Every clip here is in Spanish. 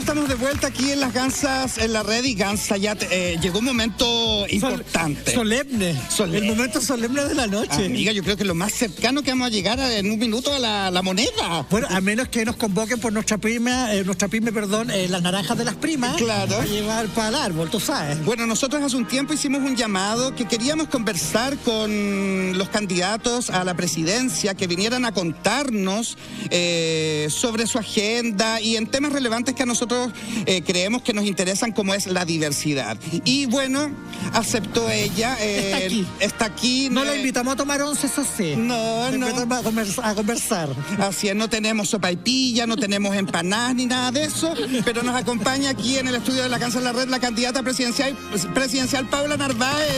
estamos de vuelta aquí en las Gansas, en la red, y Gansa ya llegó un momento importante. Solemne. El momento solemne de la noche. Amiga, yo creo que lo más cercano que vamos a llegar en un minuto a la moneda. Bueno, a menos que nos convoquen por nuestra pyme, las naranjas de las primas. Claro. Para llevar para el árbol, tú sabes. Bueno, nosotros hace un tiempo hicimos un llamado que queríamos conversar con los candidatos a la presidencia, que vinieran a contarnos sobre su agenda y en temas relevantes que a nosotros creemos que nos interesan, como es la diversidad. Y bueno, aceptó ella. Está aquí. No la invitamos a tomar once, eso sí. No. A conversar. Así es, no tenemos sopaipilla, no tenemos empanadas ni nada de eso, pero nos acompaña aquí en el estudio de la Gansas la Red la candidata presidencial Paula Narváez.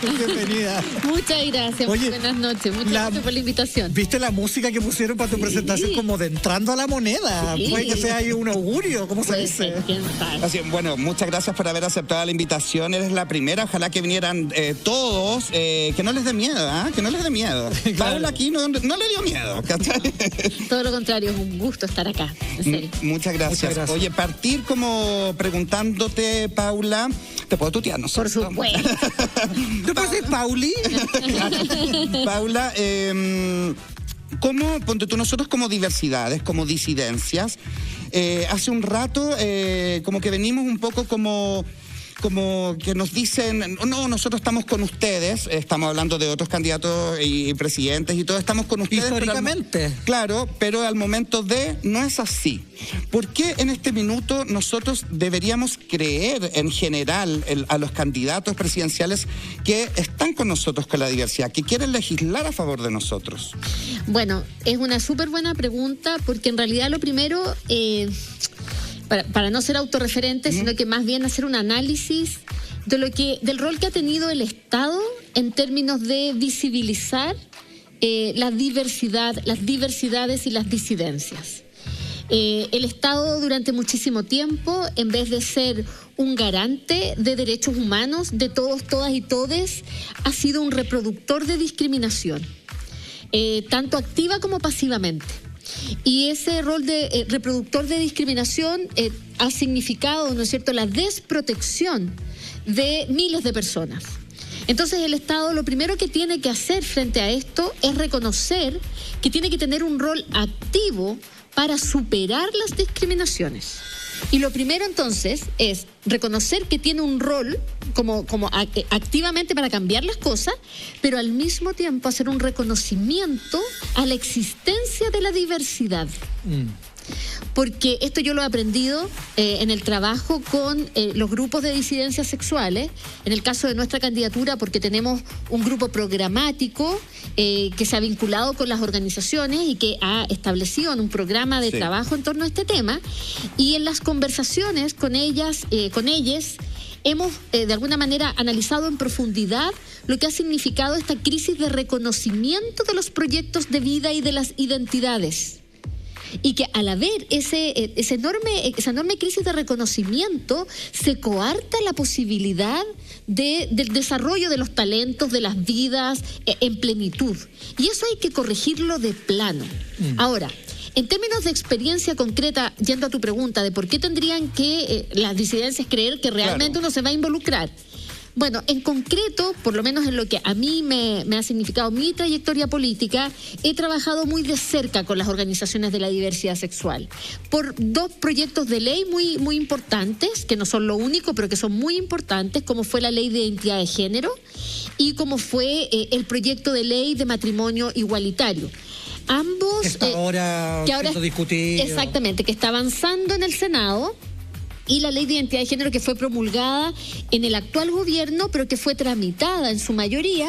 Bienvenida. Muchas gracias. Oye, buenas noches. Muchas gracias por la invitación. ¿Viste la música que pusieron para tu presentación? Como de entrando a la moneda. Sí. Puede que sea ahí un augurio, ¿cómo se dice? ¿Quién sabe? Así, bueno, muchas gracias por haber aceptado la invitación. Eres la primera. Ojalá que vinieran todos. Que no les dé miedo, ¿ah? Que no les dé miedo. Claro. Paula aquí no le dio miedo, ¿cachai? Todo lo contrario, es un gusto estar acá. En serio. Muchas gracias. Oye, partir como preguntándote, Paula, ¿te puedo tutear, no? Por supuesto. ¿Tú puedes decir Pauli? Paula, ¿cómo, ponte tú, nosotros como diversidades, como disidencias, hace un rato como que venimos un poco como que nos dicen, no, nosotros estamos con ustedes, estamos hablando de otros candidatos y presidentes y todo, estamos con ustedes. Históricamente. Pero al momento de, no es así. ¿Por qué en este minuto nosotros deberíamos creer en general a los candidatos presidenciales que están con nosotros con la diversidad, que quieren legislar a favor de nosotros? Bueno, es una súper buena pregunta, porque en realidad lo primero... Para no ser autorreferente, sino que más bien hacer un análisis del rol que ha tenido el Estado en términos de visibilizar la diversidad, las diversidades y las disidencias. El Estado durante muchísimo tiempo, en vez de ser un garante de derechos humanos de todos, todas y todes, ha sido un reproductor de discriminación, tanto activa como pasivamente. Y ese rol de reproductor de discriminación ha significado, ¿no es cierto?, la desprotección de miles de personas. Entonces el Estado lo primero que tiene que hacer frente a esto es reconocer que tiene que tener un rol activo para superar las discriminaciones. Y lo primero entonces es reconocer que tiene un rol como activamente para cambiar las cosas, pero al mismo tiempo hacer un reconocimiento a la existencia de la diversidad. Porque esto yo lo he aprendido en el trabajo con los grupos de disidencias sexuales, en el caso de nuestra candidatura, porque tenemos un grupo programático que se ha vinculado con las organizaciones y que ha establecido un programa de trabajo en torno a este tema, y en las conversaciones con ellas, hemos de alguna manera analizado en profundidad lo que ha significado esta crisis de reconocimiento de los proyectos de vida y de las identidades. Y que al haber esa enorme crisis de reconocimiento, se coarta la posibilidad del desarrollo de los talentos, de las vidas en plenitud. Y eso hay que corregirlo de plano. Ahora, en términos de experiencia concreta, yendo a tu pregunta de por qué tendrían que las disidencias creer que realmente uno se va a involucrar. Bueno, en concreto, por lo menos en lo que a mí me ha significado mi trayectoria política, he trabajado muy de cerca con las organizaciones de la diversidad sexual por dos proyectos de ley muy importantes, que no son lo único, pero que son muy importantes, como fue la Ley de Identidad de Género y como fue el proyecto de ley de matrimonio igualitario. Ambos... Que está ahora siendo discutido. Exactamente, que está avanzando en el Senado. Y la Ley de Identidad de Género, que fue promulgada en el actual gobierno, pero que fue tramitada en su mayoría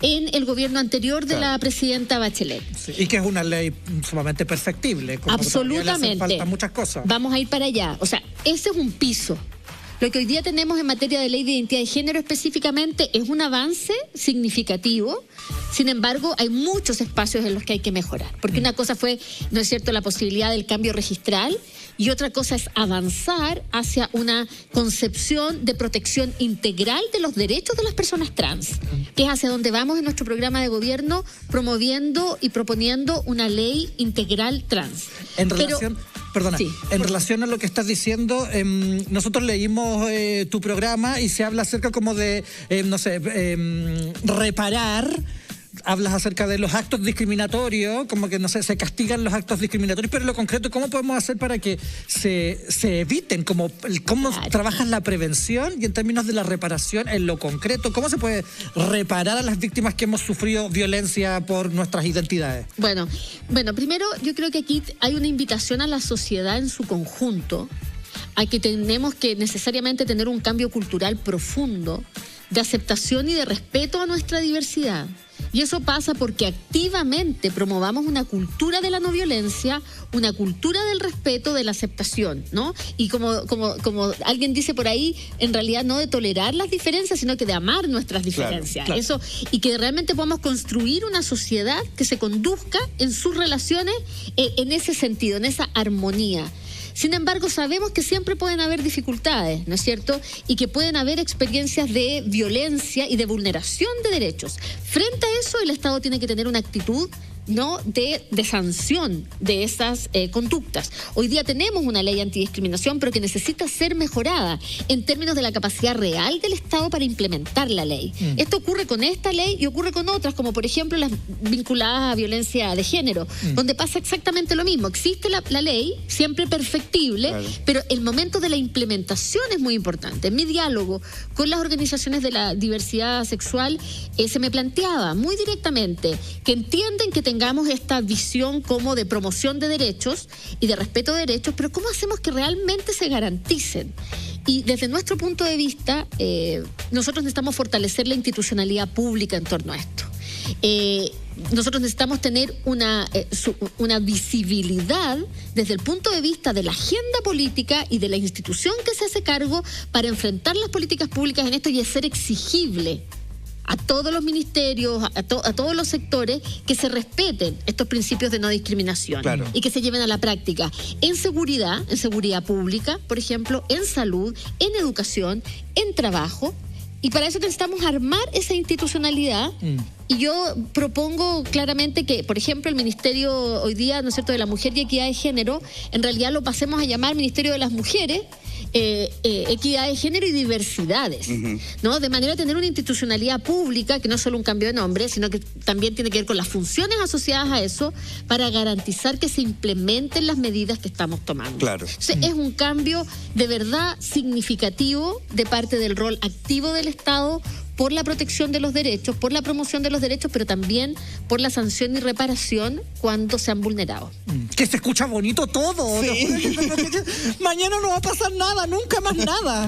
en el gobierno anterior de la presidenta Bachelet. Sí, y que es una ley sumamente perfectible. Absolutamente. Le faltan muchas cosas. Vamos a ir para allá. O sea, ese es un piso. Lo que hoy día tenemos en materia de Ley de Identidad de Género específicamente es un avance significativo. Sin embargo, hay muchos espacios en los que hay que mejorar. Porque una cosa fue, ¿no es cierto?, la posibilidad del cambio registral, y otra cosa es avanzar hacia una concepción de protección integral de los derechos de las personas trans, que es hacia donde vamos en nuestro programa de gobierno, promoviendo y proponiendo una ley integral trans. En relación... Perdona, Sí. en relación a lo que estás diciendo, nosotros leímos tu programa y se habla acerca como de, reparar. Hablas acerca de los actos discriminatorios, como que, no sé, se castigan los actos discriminatorios, pero en lo concreto, ¿cómo podemos hacer para que se eviten? ¿Cómo Claro. trabajas la prevención y en términos de la reparación en lo concreto? ¿Cómo se puede reparar a las víctimas que hemos sufrido violencia por nuestras identidades? Bueno, primero yo creo que aquí hay una invitación a la sociedad en su conjunto a que tenemos que necesariamente tener un cambio cultural profundo de aceptación y de respeto a nuestra diversidad. Y eso pasa porque activamente promovamos una cultura de la no violencia, una cultura del respeto, de la aceptación, ¿no? Y como alguien dice por ahí, en realidad no de tolerar las diferencias, sino que de amar nuestras diferencias. Claro. Eso, y que realmente podamos construir una sociedad que se conduzca en sus relaciones en ese sentido, en esa armonía. Sin embargo, sabemos que siempre pueden haber dificultades, ¿no es cierto? Y que pueden haber experiencias de violencia y de vulneración de derechos. Frente a eso, el Estado tiene que tener una actitud, ¿no?, de sanción de esas conductas. Hoy día tenemos una ley antidiscriminación, pero que necesita ser mejorada en términos de la capacidad real del Estado para implementar la ley. Esto ocurre con esta ley y ocurre con otras, como por ejemplo las vinculadas a violencia de género, donde pasa exactamente lo mismo. Existe la ley, siempre perfectible, claro, pero el momento de la implementación es muy importante. En mi diálogo con las organizaciones de la diversidad sexual se me planteaba muy directamente que entienden que tengamos esta visión como de promoción de derechos y de respeto de derechos, pero ¿cómo hacemos que realmente se garanticen? Y desde nuestro punto de vista, nosotros necesitamos fortalecer la institucionalidad pública en torno a esto. Nosotros necesitamos tener una visibilidad desde el punto de vista de la agenda política y de la institución que se hace cargo para enfrentar las políticas públicas en esto y ser exigible a todos los ministerios, a todos los sectores, que se respeten estos principios de no discriminación, claro, y que se lleven a la práctica en seguridad pública, por ejemplo, en salud, en educación, en trabajo. Y para eso necesitamos armar esa institucionalidad. Y yo propongo claramente que, por ejemplo, el Ministerio hoy día, ¿no es cierto?, de la Mujer y Equidad de Género, en realidad lo pasemos a llamar Ministerio de las Mujeres, Equidad de Género y Diversidades, ¿no? De manera de tener una institucionalidad pública, que no es solo un cambio de nombre, sino que también tiene que ver con las funciones asociadas a eso, para garantizar que se implementen las medidas que estamos tomando. Claro. Entonces, es un cambio de verdad significativo de parte del rol activo del Estado por la protección de los derechos, por la promoción de los derechos, pero también por la sanción y reparación cuando se han vulnerado. Que se escucha bonito todo. Sí. Mañana no va a pasar nada, nunca más nada.